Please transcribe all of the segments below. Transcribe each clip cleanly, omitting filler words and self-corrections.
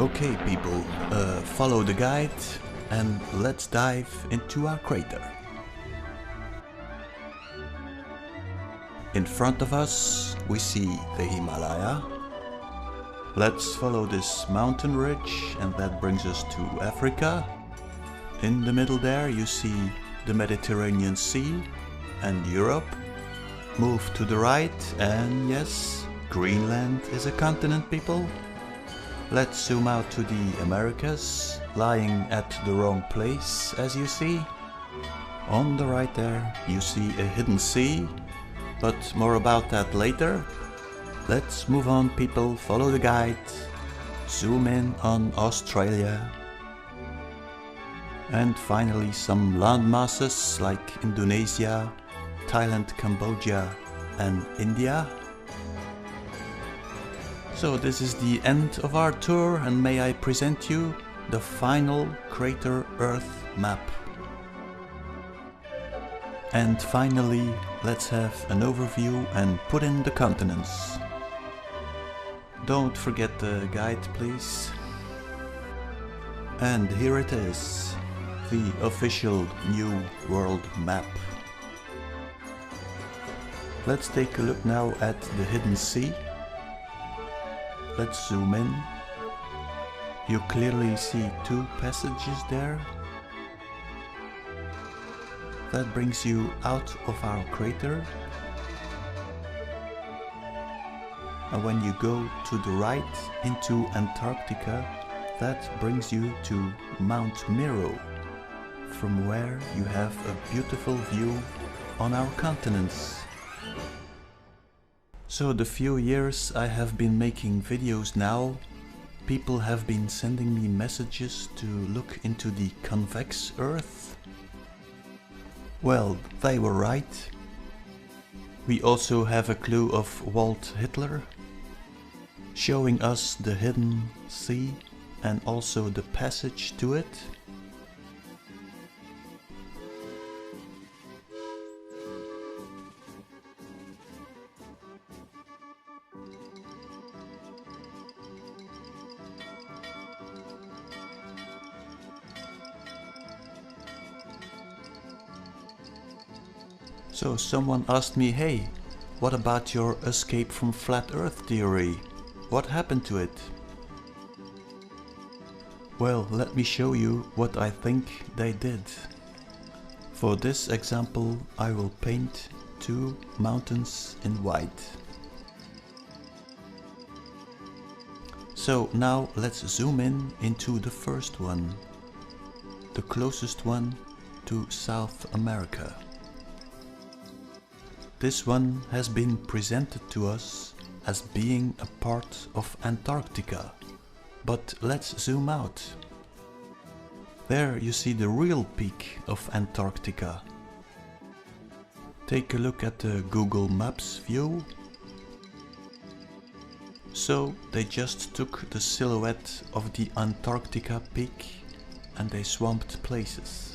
Okay people, follow the guide and let's dive into our crater. In front of us we see the Himalaya. Let's follow this mountain ridge and that brings us to Africa. In the middle there you see the Mediterranean Sea and Europe. Move to the right and yes, Greenland is a continent, people. Let's zoom out to the Americas, lying at the wrong place as you see. On the right there you see a hidden sea, but more about that later. Let's move on people, follow the guide. Zoom in on Australia. And finally some land masses like Indonesia, Thailand, Cambodia and India. So this is the end of our tour and may I present you the final Crater Earth map. And finally let's have an overview and put in the continents. Don't forget the guide please. And here it is, the official new world map. Let's take a look now at the hidden sea. Let's zoom in. You clearly see two passages there. That brings you out of our crater. And when you go to the right into Antarctica, that brings you to Mount Miro, from where you have a beautiful view on our continents. So the few years I have been making videos now, people have been sending me messages to look into the convex Earth. Well, they were right. We also have a clue of Walt Hitler, showing us the hidden sea and also the passage to it. So someone asked me, hey, what about your escape from flat earth theory? What happened to it? Well, let me show you what I think they did. For this example I will paint two mountains in white. So now let's zoom in into the first one, the closest one to South America. This one has been presented to us as being a part of Antarctica, but let's zoom out. There you see the real peak of Antarctica. Take a look at the Google Maps view. So they just took the silhouette of the Antarctica peak and they swamped places.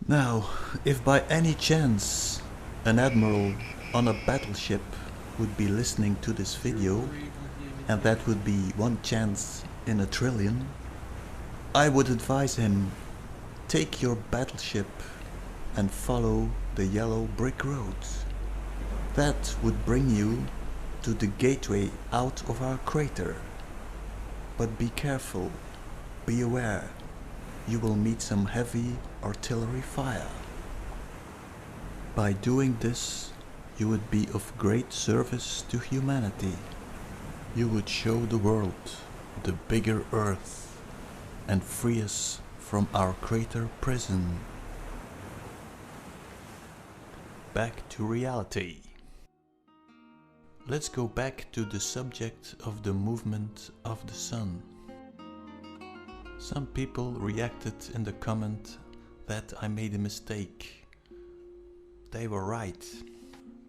Now, if by any chance an admiral on a battleship would be listening to this video, and that would be one chance in a trillion, I would advise him, take your battleship and follow the yellow brick road. That would bring you to the gateway out of our crater. But be careful, be aware. You will meet some heavy artillery fire. By doing this, you would be of great service to humanity. You would show the world the bigger Earth and free us from our crater prison. Back to reality. Let's go back to the subject of the movement of the sun. Some people reacted in the comment that I made a mistake. They were right,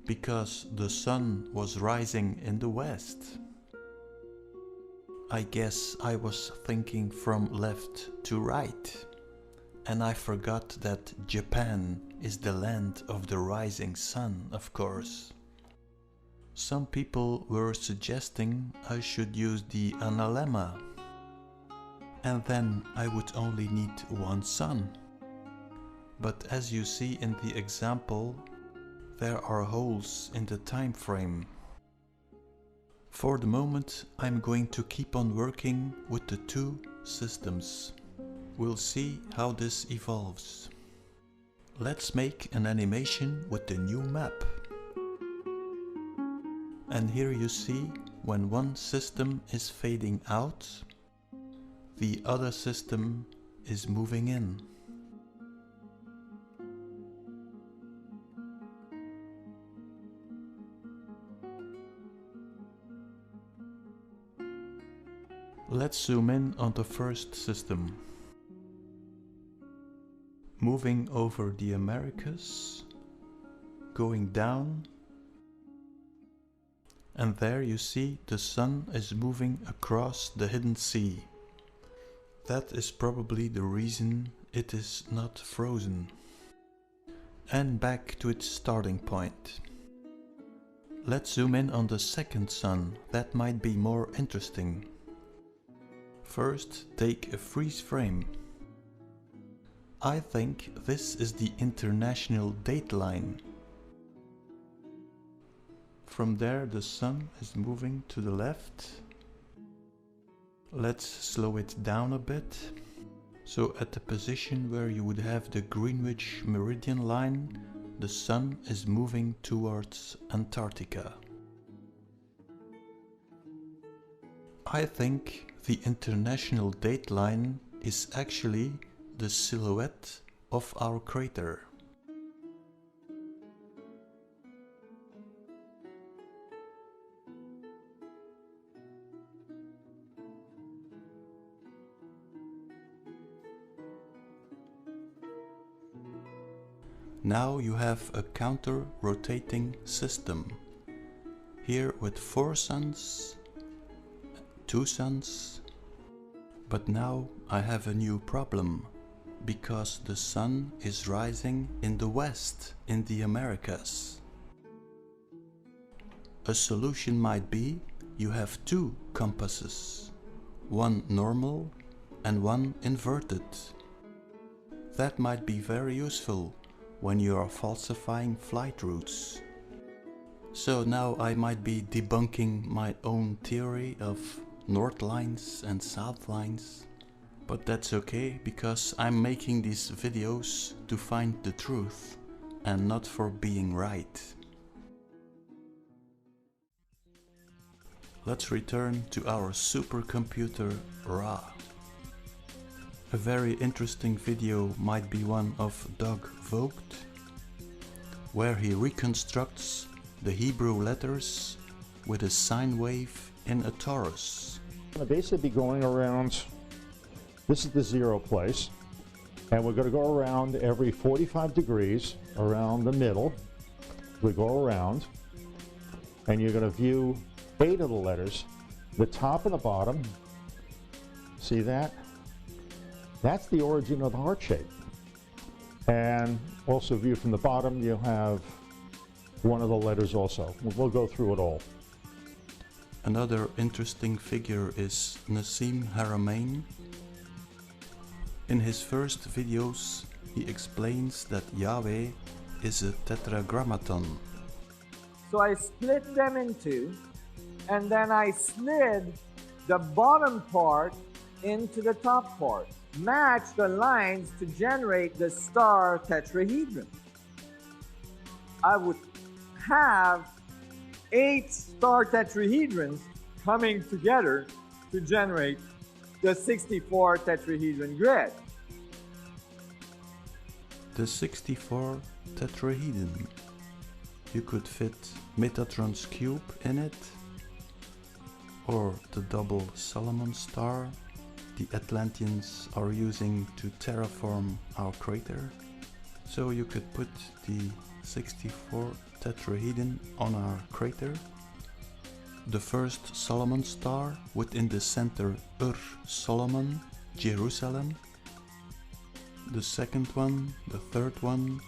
because the sun was rising in the west. I guess I was thinking from left to right, and I forgot that Japan is the land of the rising sun, of course. Some people were suggesting I should use the analemma, and then I would only need one sun. But as you see in the example, there are holes in the time frame. For the moment, I'm going to keep on working with the two systems. We'll see how this evolves. Let's make an animation with the new map. And here you see when one system is fading out, the other system is moving in. Let's zoom in on the first system. Moving over the Americas, going down, and there you see the sun is moving across the hidden sea. That is probably the reason it is not frozen. And back to its starting point. Let's zoom in on the second sun, that might be more interesting. First, take a freeze frame. I think this is the international dateline. From there the sun is moving to the left. Let's slow it down a bit. So at the position where you would have the Greenwich meridian line, the sun is moving towards Antarctica. I think the international dateline is actually the silhouette of our crater. Now you have a counter-rotating system. Here with 4 suns, 2 suns. But now I have a new problem, because the sun is rising in the west, in the Americas. A solution might be you have 2 compasses, one normal and one inverted. That might be very useful when you are falsifying flight routes. So now I might be debunking my own theory of north lines and south lines. But that's okay, because I'm making these videos to find the truth and not for being right. Let's return to our supercomputer Ra. A very interesting video might be one of Doug Vogt, where he reconstructs the Hebrew letters with a sine wave in a torus. I'm going to basically be going around, this is the 0 place, and we're going to go around every 45 degrees around the middle. We go around, and you're going to view 8 of the letters, the top and the bottom. See that? That's the origin of the heart shape. And also view from the bottom, you'll have one of the letters also. We'll go through it all. Another interesting figure is Nassim Haramein. In his first videos, he explains that Yahweh is a tetragrammaton. So I split them in 2, and then I slid the bottom part into the top part. Match the lines to generate the star tetrahedron. I would have 8 star tetrahedrons coming together to generate the 64 tetrahedron grid. The 64 tetrahedron. You could fit Metatron's cube in it, or the double Solomon star the Atlanteans are using to terraform our crater. So you could put the 64 tetrahedron on our crater. The first Solomon star within the center Solomon, Jerusalem. The second one, the third one,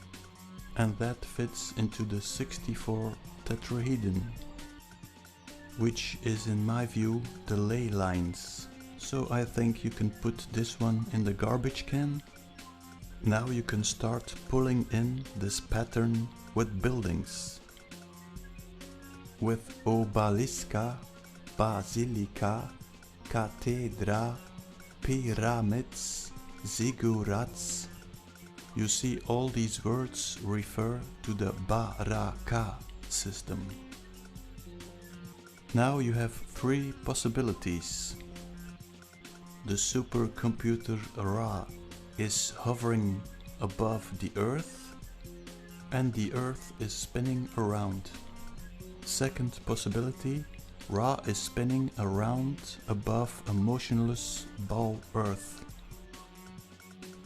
and that fits into the 64 tetrahedron. which is in my view the ley lines. So I think you can put this one in the garbage can. Now you can start pulling in this pattern with buildings. With obeliska, basilica, cathedra, pyramids, ziggurats. You see, all these words refer to the Baraka system. Now you have three possibilities. The supercomputer Ra is hovering above the Earth and the Earth is spinning around. Second possibility, Ra is spinning around above a motionless ball Earth.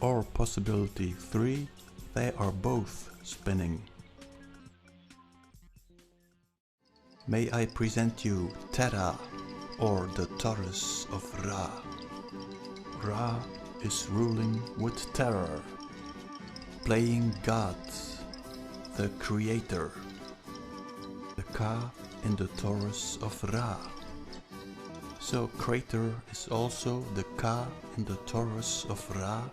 Or possibility 3, they are both spinning. May I present you Terra, or the Taurus of Ra. Ra is ruling with terror, playing God, the creator. The Ka in the Taurus of Ra. So crater is also the Ka in the Taurus of Ra.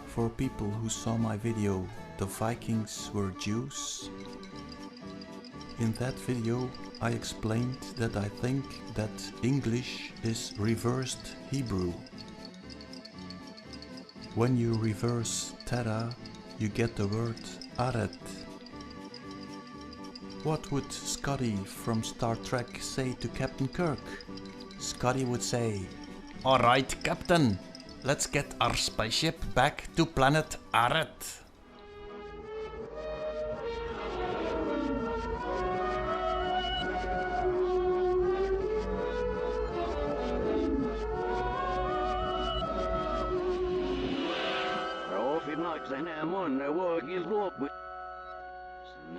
For people who saw my video, the Vikings were Jews. In that video I explained that I think that English is reversed Hebrew. When you reverse Terra, you get the word Aret. What would Scotty from Star Trek say to Captain Kirk? Scotty would say, "Alright, Captain, let's get our spaceship back to planet Aret."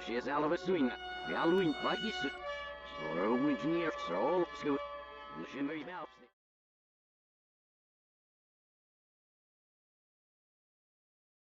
She's out of a swing. We are doing like this. So, we're near, so,